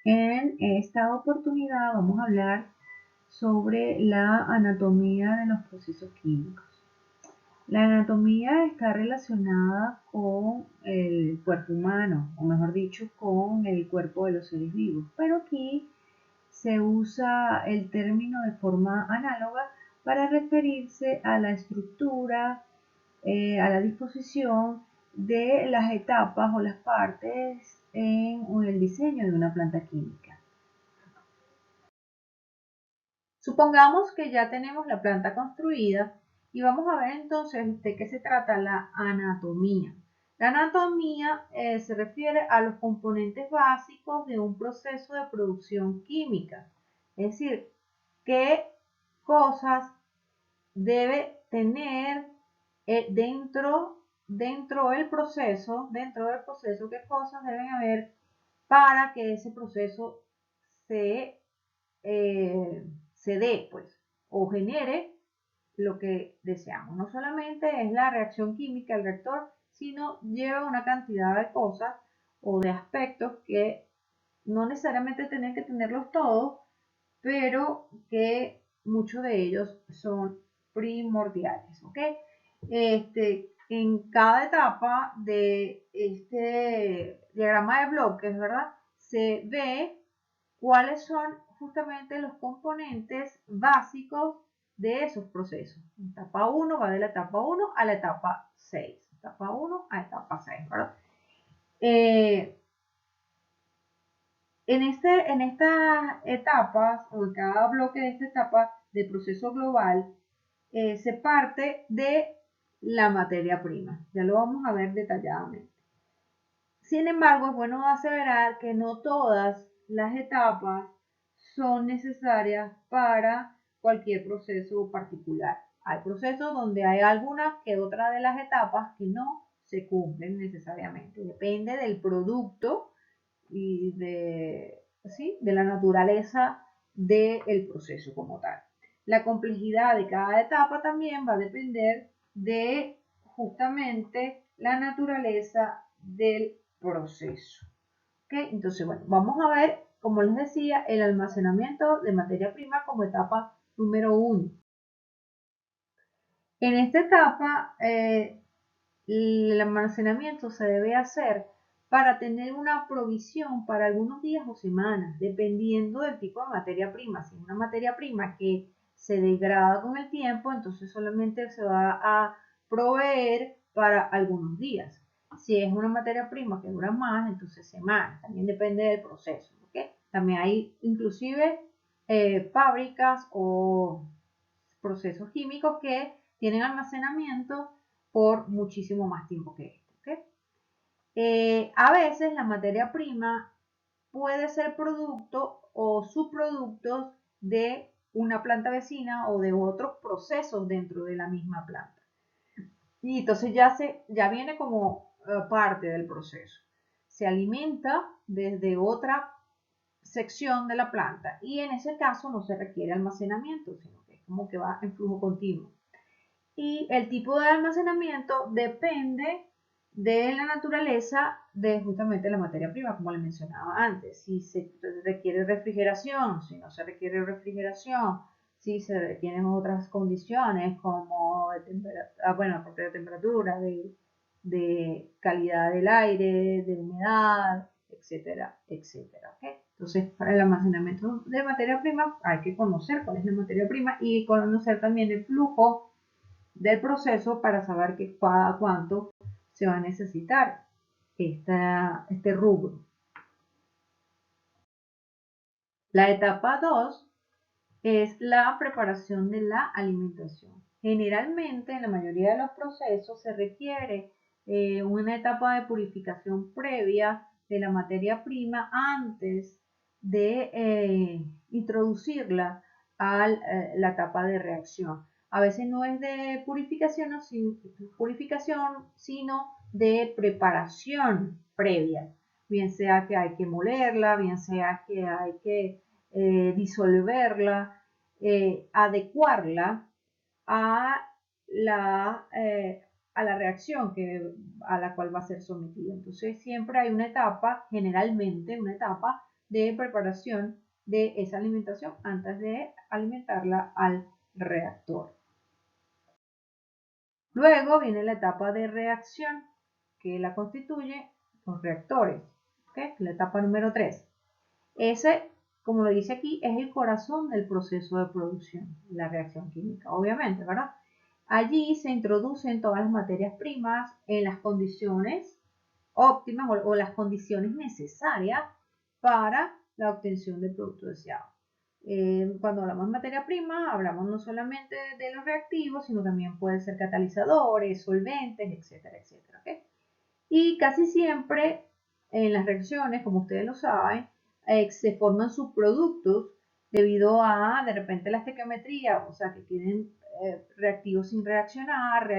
En esta oportunidad vamos a hablar sobre la anatomía de los procesos químicos. La anatomía está relacionada con el cuerpo humano, o mejor dicho, con el cuerpo de los seres vivos, pero aquí se usa el término de forma análoga para referirse a la estructura, a la disposición de las etapas o las partes en el diseño de una planta química. Supongamos que ya tenemos la planta construida y vamos a ver entonces de qué se trata la anatomía. La anatomía se refiere a los componentes básicos de un proceso de producción química, es decir, qué cosas debe tener dentro dentro del proceso, qué cosas deben haber para que ese proceso se, se dé, pues, o genere lo que deseamos. No solamente es la reacción química, el reactor, sino lleva una cantidad de cosas o de aspectos que no necesariamente tienen que tenerlos todos, pero que muchos de ellos son primordiales, ¿ok? En cada etapa de este diagrama de bloques, ¿verdad? Se ve cuáles son justamente los componentes básicos de esos procesos. Etapa 1 va de la etapa 1 a la etapa 6. Etapa 1 a etapa 6, ¿verdad? En estas etapas, o en cada bloque de esta etapa del proceso global, se parte de la materia prima. Ya lo vamos a ver detalladamente. Sin embargo, es bueno aseverar que no todas las etapas son necesarias para cualquier proceso particular. Hay procesos donde hay algunas que otras de las etapas que no se cumplen necesariamente. Depende del producto y ¿sí? de la naturaleza del proceso como tal. La complejidad de cada etapa también va a depender de justamente la naturaleza del proceso. ¿Okay? Entonces, bueno, vamos a ver, como les decía, el almacenamiento de materia prima como etapa número 1. En esta etapa, el almacenamiento se debe hacer para tener una provisión para algunos días o semanas, dependiendo del tipo de materia prima. Si es una materia prima que se degrada con el tiempo, entonces solamente se va a proveer para algunos días. Si es una materia prima que dura más, entonces semanas. También depende del proceso. ¿Okay? También hay inclusive fábricas o procesos químicos que tienen almacenamiento por muchísimo más tiempo que este. ¿Okay? A veces la materia prima puede ser producto o subproductos de una planta vecina o de otros procesos dentro de la misma planta. Y entonces ya viene como parte del proceso. Se alimenta desde otra sección de la planta y en ese caso no se requiere almacenamiento, sino que es como que va en flujo continuo. Y el tipo de almacenamiento depende de la naturaleza de justamente la materia prima, como les mencionaba antes. Si se requiere refrigeración, si no se requiere refrigeración, si se requieren otras condiciones como bueno, de temperatura, de calidad del aire, de humedad, etcétera, etcétera. ¿Okay? Entonces, para el almacenamiento de materia prima hay que conocer cuál es la materia prima y conocer también el flujo del proceso para saber que cada cuánto se va a necesitar este rubro. La etapa 2 es la preparación de la alimentación. Generalmente, en la mayoría de los procesos se requiere una etapa de purificación previa de la materia prima antes de introducirla a la etapa de reacción. A veces no es de purificación, sino de preparación previa. Bien sea que hay que molerla, bien sea que hay que disolverla, adecuarla a a la reacción a la cual va a ser sometida. Entonces siempre hay una etapa, generalmente una etapa de preparación de esa alimentación antes de alimentarla al reactor. Luego viene la etapa de reacción, que la constituye los reactores, ¿okay? La etapa número 3. Ese, como lo dice aquí, es el corazón del proceso de producción, la reacción química, obviamente, ¿verdad? Allí se introducen todas las materias primas en las condiciones óptimas o las condiciones necesarias para la obtención del producto deseado. Cuando hablamos de materia prima, hablamos no solamente de los reactivos, sino también pueden ser catalizadores, solventes, etcétera, etcétera. ¿Okay? Y casi siempre en las reacciones, como ustedes lo saben, se forman subproductos debido a, de repente, la estequiometría, o sea, que tienen reactivos sin reaccionar,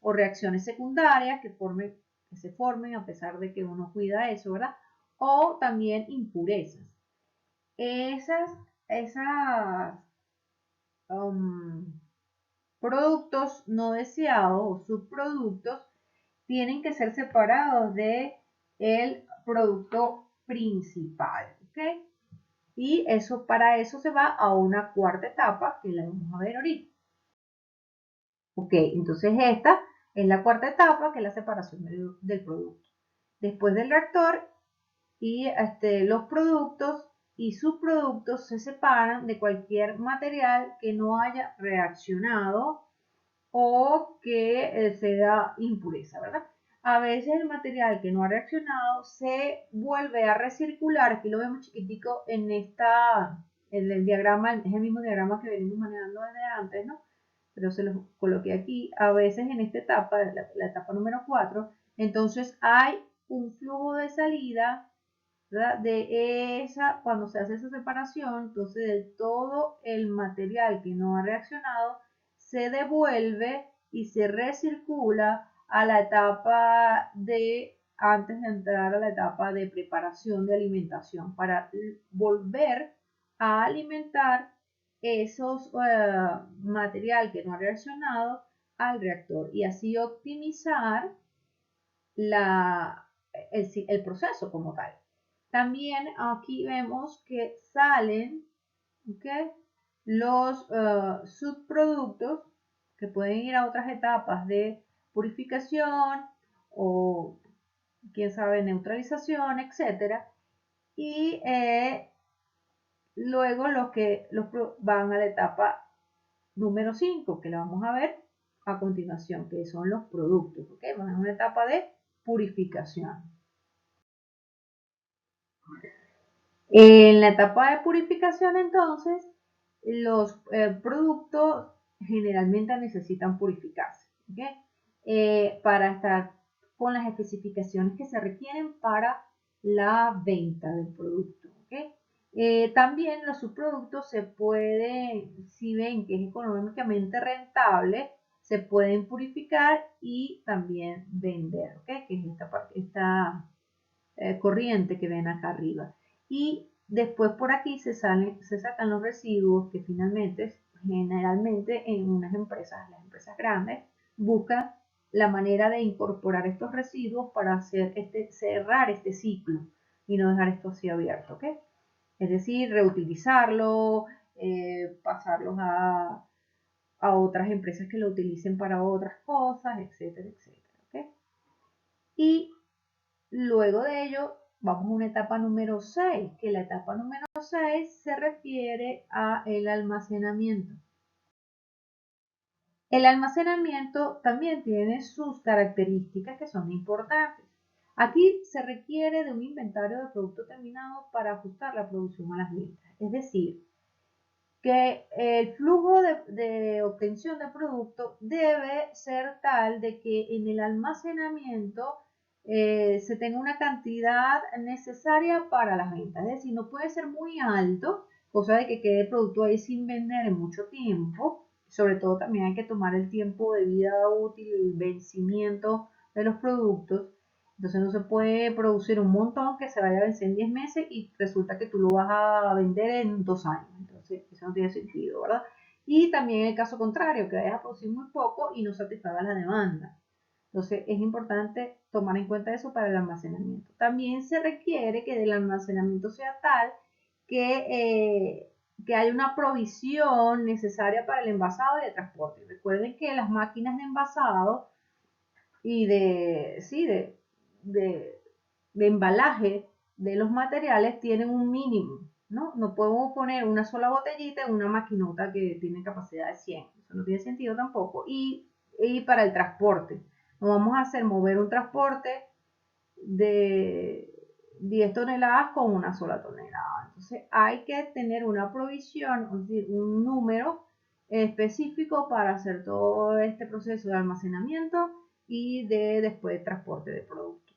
o reacciones secundarias que se formen a pesar de que uno cuida eso, ¿verdad? O también impurezas. Esas productos no deseados o subproductos tienen que ser separados de el producto principal, ¿ok? Y eso, para eso se va a una cuarta etapa que la vamos a ver ahorita. Ok, entonces esta es la cuarta etapa, que es la separación del producto. Después del reactor y los productos y subproductos se separan de cualquier material que no haya reaccionado o que sea impureza, ¿verdad? A veces el material que no ha reaccionado se vuelve a recircular. Aquí lo vemos chiquitico en el diagrama, es el mismo diagrama que venimos manejando desde antes, ¿no? Pero se los coloqué aquí. A veces en esta etapa, la etapa número 4, entonces hay un flujo de salida, ¿verdad? Cuando se hace esa separación, entonces de todo el material que no ha reaccionado se devuelve y se recircula a la etapa antes de entrar a la etapa de preparación de alimentación, para volver a alimentar esos material que no ha reaccionado al reactor y así optimizar el proceso como tal. También aquí vemos que salen, ¿okay?, los subproductos que pueden ir a otras etapas de purificación o, quién sabe, neutralización, etcétera. Y luego van a la etapa número 5, que la vamos a ver a continuación, que son los productos. ¿Okay? Van a una etapa de purificación. En la etapa de purificación, entonces, los productos generalmente necesitan purificarse, ¿okay? Para estar con las especificaciones que se requieren para la venta del producto. ¿Okay? También los subproductos se pueden, si ven que es económicamente rentable, se pueden purificar y también vender, ¿okay? Que es esta corriente que ven acá arriba. Y después por aquí se sacan los residuos que finalmente, generalmente en las empresas grandes, buscan la manera de incorporar estos residuos para hacer cerrar este ciclo y no dejar esto así abierto, ¿ok? Es decir, reutilizarlo, pasarlos a otras empresas que lo utilicen para otras cosas, etcétera, etcétera, ¿ok? Y luego de ello, vamos a una etapa número 6, que la etapa número 6 se refiere a el almacenamiento. El almacenamiento también tiene sus características que son importantes. Aquí se requiere de un inventario de producto terminado para ajustar la producción a las ventas. Es decir, que el flujo de obtención de producto debe ser tal de que en el almacenamiento se tenga una cantidad necesaria para las ventas. Es decir, no puede ser muy alto, cosa de que quede el producto ahí sin vender en mucho tiempo. Sobre todo también hay que tomar el tiempo de vida útil, el vencimiento de los productos. Entonces no se puede producir un montón que se vaya a vencer en 10 meses y resulta que tú lo vas a vender en 2 años. Entonces eso no tiene sentido, ¿verdad? Y también el caso contrario, que vayas a producir muy poco y no satisfaga la demanda. Entonces es importante tomar en cuenta eso para el almacenamiento. También se requiere que el almacenamiento sea tal que haya una provisión necesaria para el envasado y el transporte. Recuerden que las máquinas de envasado y de embalaje de los materiales tienen un mínimo, ¿no? No podemos poner una sola botellita en una maquinota que tiene capacidad de 100. Eso no tiene sentido tampoco. Y para el transporte, no vamos a hacer mover un transporte de 10 toneladas con una sola tonelada. Entonces hay que tener una provisión, es decir, un número específico para hacer todo este proceso de almacenamiento y de después de transporte de producto.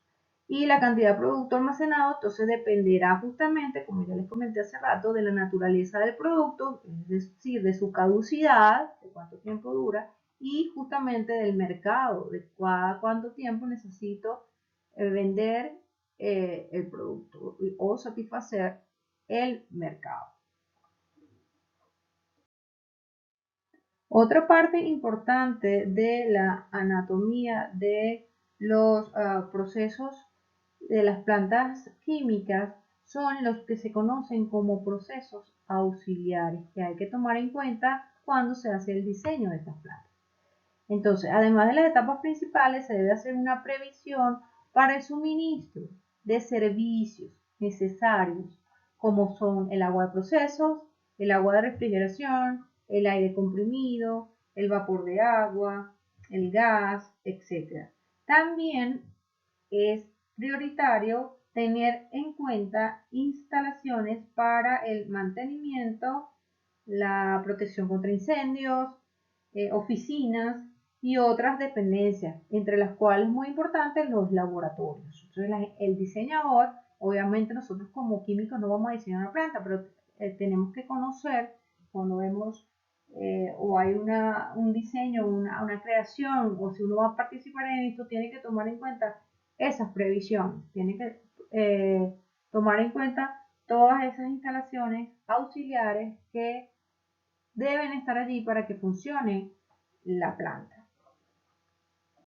Y la cantidad de producto almacenado entonces dependerá justamente, como ya les comenté hace rato, de la naturaleza del producto, es decir, de su caducidad, de cuánto tiempo dura, y justamente del mercado, de cuánto tiempo necesito vender el producto o satisfacer el mercado. Otra parte importante de la anatomía de los procesos de las plantas químicas son los que se conocen como procesos auxiliares que hay que tomar en cuenta cuando se hace el diseño de estas plantas. Entonces, además de las etapas principales, se debe hacer una previsión para el suministro de servicios necesarios, como son el agua de procesos, el agua de refrigeración, el aire comprimido, el vapor de agua, el gas, etc. También es prioritario tener en cuenta instalaciones para el mantenimiento, la protección contra incendios, oficinas y otras dependencias, entre las cuales muy importantes los laboratorios. Entonces, el diseñador, obviamente nosotros como químicos no vamos a diseñar una planta, pero tenemos que conocer cuando vemos o hay un diseño, una creación, o si uno va a participar en esto, tiene que tomar en cuenta esas previsiones, tiene que tomar en cuenta todas esas instalaciones auxiliares que deben estar allí para que funcione la planta.